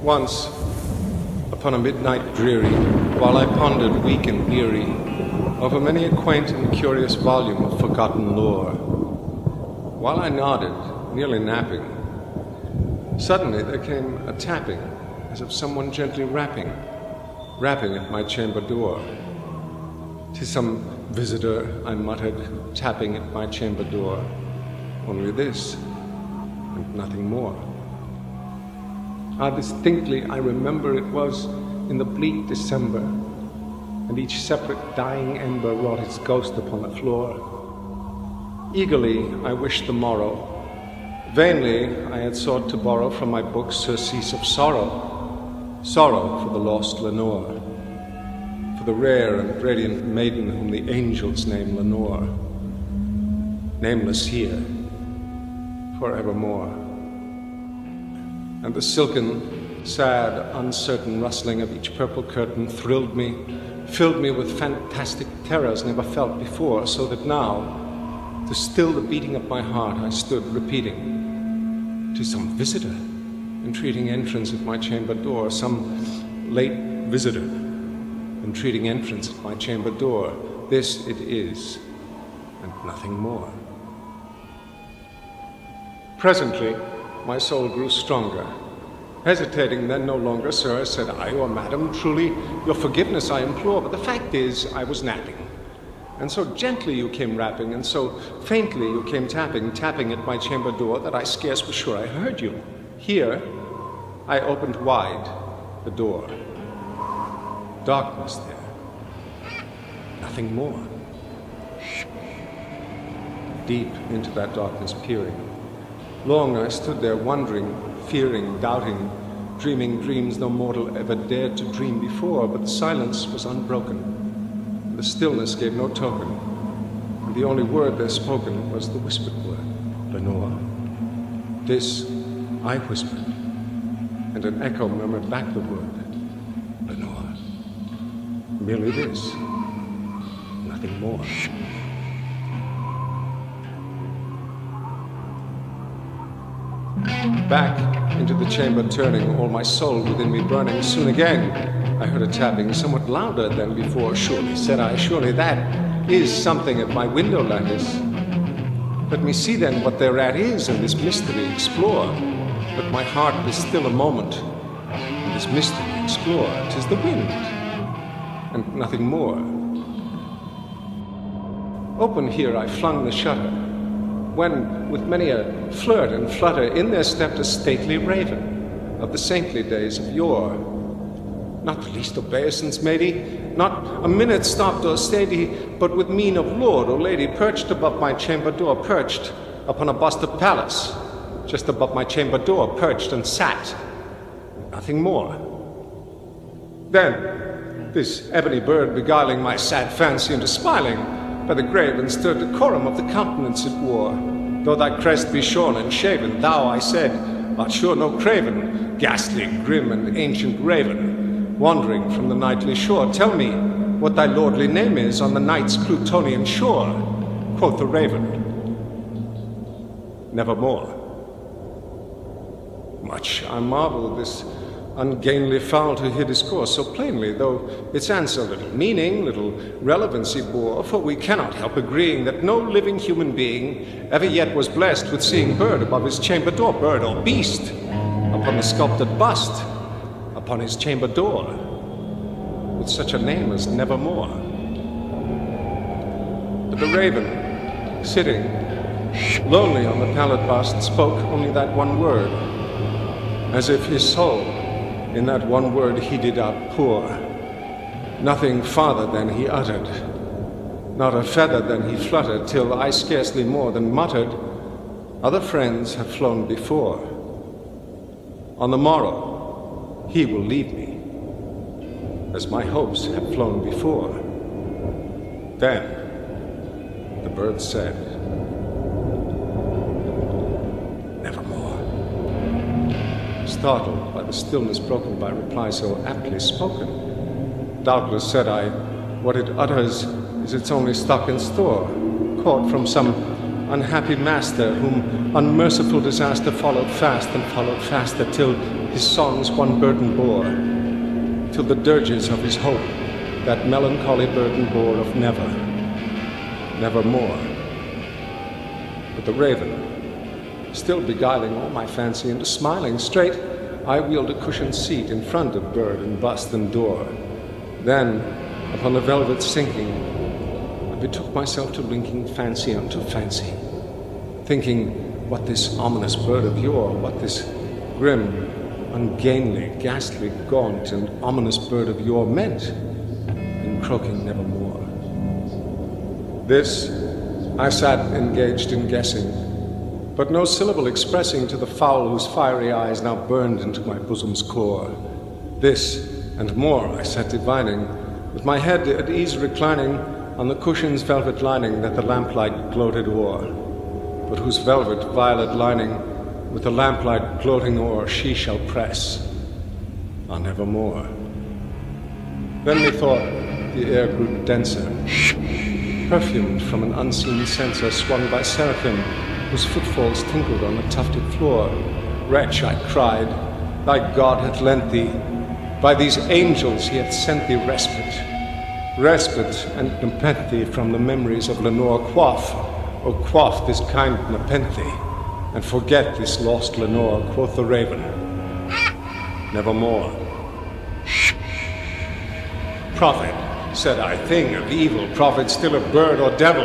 Once, upon a midnight dreary, while I pondered weak and weary over many a quaint and curious volume of forgotten lore, while I nodded, nearly napping, suddenly there came a tapping, as of someone gently rapping at my chamber door. "'Tis some visitor," I muttered, tapping at my chamber door. Only this, and nothing more. Distinctly I remember it was in the bleak December, and each separate dying ember wrought its ghost upon the floor. Eagerly I wished the morrow. Vainly I had sought to borrow from my books surcease of sorrow for the lost Lenore, for the rare and radiant maiden whom the angels name Lenore, nameless here, forevermore. And the silken, sad, uncertain rustling of each purple curtain thrilled me, filled me with fantastic terrors never felt before, so that now, to still the beating of my heart, I stood repeating, "'Tis some visitor entreating entrance at my chamber door, some late visitor entreating entrance at my chamber door. This it is, and nothing more." Presently, my soul grew stronger. Hesitating then no longer, "Sir," said I, "or madam, truly your forgiveness I implore, but the fact is I was napping. And so gently you came rapping, and so faintly you came tapping at my chamber door, that I scarce was sure I heard you. Here, I opened wide the door. Darkness there. Nothing more. Deep into that darkness peering. Long I stood there wondering, fearing, doubting, dreaming dreams no mortal ever dared to dream before, but the silence was unbroken. The stillness gave no token, and the only word there spoken was the whispered word, "Lenore." This I whispered, and an echo murmured back the word, "Lenore." Merely this, nothing more. Back into the chamber turning, all my soul within me burning. Soon again I heard a tapping, somewhat louder than before. "Surely," said I, "surely that is something at my window lattice. Let me see then what thereat is, and this mystery explore. Let my heart be still a moment, and this mystery explore. 'Tis the wind, and nothing more." Open here I flung the shutter, when, with many a flirt and flutter, in there stepped a stately raven of the saintly days of yore. Not the least obeisance made he, not a minute stopped or stayed he, but with mien of lord or lady, perched above my chamber door, perched upon a bust of Pallas, just above my chamber door, perched and sat, nothing more. Then, this ebony bird beguiling my sad fancy into smiling, by the grave and stir decorum of the countenance it wore. "Though thy crest be shorn and shaven, thou," I said, "art sure no craven, ghastly, grim, and ancient raven, wandering from the nightly shore. Tell me what thy lordly name is on the night's Plutonian shore." Quoth the raven, "Nevermore." Much I marveled this ungainly fowl to hear discourse so plainly, though its answer little meaning, little relevancy bore, for we cannot help agreeing that no living human being ever yet was blessed with seeing bird above his chamber door, bird or beast, upon the sculptured bust, upon his chamber door, with such a name as Nevermore. But the raven, sitting lonely on the pallid bust, spoke only that one word, as if his soul in that one word he did outpour. Nothing farther than he uttered, not a feather than he fluttered, till I scarcely more than muttered, "Other friends have flown before. On the morrow he will leave me, as my hopes have flown before." Then the bird said, "Nevermore." Startled by the stillness broken by reply so aptly spoken, "Doubtless," said I, "what it utters is its only stock and store, caught from some unhappy master, whom unmerciful disaster followed fast and followed faster, till his songs one burden bore, till the dirges of his hope that melancholy burden bore of never, nevermore. But the raven, still beguiling all my fancy into smiling straight, I wheeled a cushioned seat in front of bird and bust and door. Then, upon the velvet sinking, I betook myself to linking fancy unto fancy, thinking what this ominous bird of yore, what this grim, ungainly, ghastly, gaunt, and ominous bird of yore meant in croaking nevermore. This I sat engaged in guessing, but no syllable expressing to the fowl whose fiery eyes now burned into my bosom's core. This and more I sat divining, with my head at ease reclining on the cushion's velvet lining that the lamplight gloated o'er, but whose velvet violet lining with the lamplight gloating o'er she shall press on nevermore. Then methought the air grew denser, perfumed from an unseen censer swung by seraphim whose footfalls tinkled on the tufted floor. Wretch, I cried, thy God hath lent thee, by these angels he hath sent thee respite, respite and nepenthe from the memories of Lenore. Quaff, O quaff this kind nepenthe, and forget this lost Lenore, quoth the raven, nevermore. Prophet, said I, thing of evil, prophet, still a bird or devil,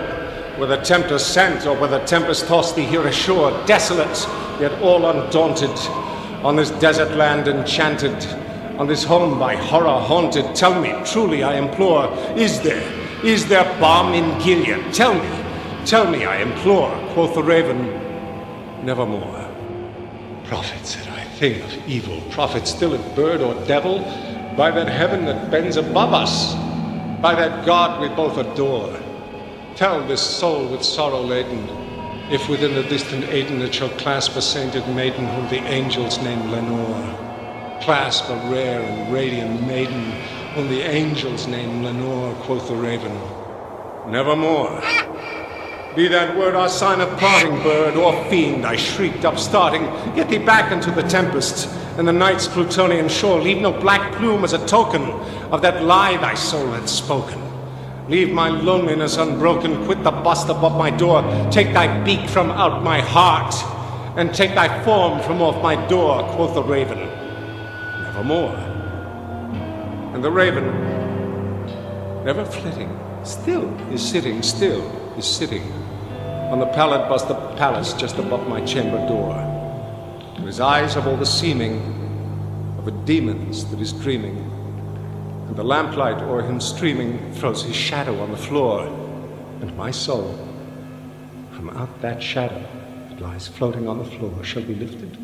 whether tempter sent or whether tempest tossed thee here ashore, desolate, yet all undaunted, on this desert land enchanted, on this home by horror haunted. Tell me, truly I implore, is there balm in Gilead? Tell me, I implore, quoth the raven, nevermore. Prophet, said I, thing of evil, prophet, still a bird or devil, by that heaven that bends above us, by that God we both adore. Tell this soul with sorrow laden, if within the distant Aden it shall clasp a sainted maiden whom the angels name Lenore. Clasp a rare and radiant maiden whom the angels name Lenore, quoth the raven, nevermore. Be that word our sign of parting, bird or fiend, I shrieked, upstarting. Get thee back into the tempest and the night's Plutonian shore. Leave no black plume as a token of that lie thy soul hath spoken. Leave my loneliness unbroken, quit the bust above my door, take thy beak from out my heart, and take thy form from off my door, quoth the raven, nevermore. And the raven, never flitting, still is sitting, on the pallid bust of palace just above my chamber door. To his eyes have all the seeming of a demon's that is dreaming, and the lamplight o'er him streaming throws his shadow on the floor, and my soul, from out that shadow that lies floating on the floor, shall be lifted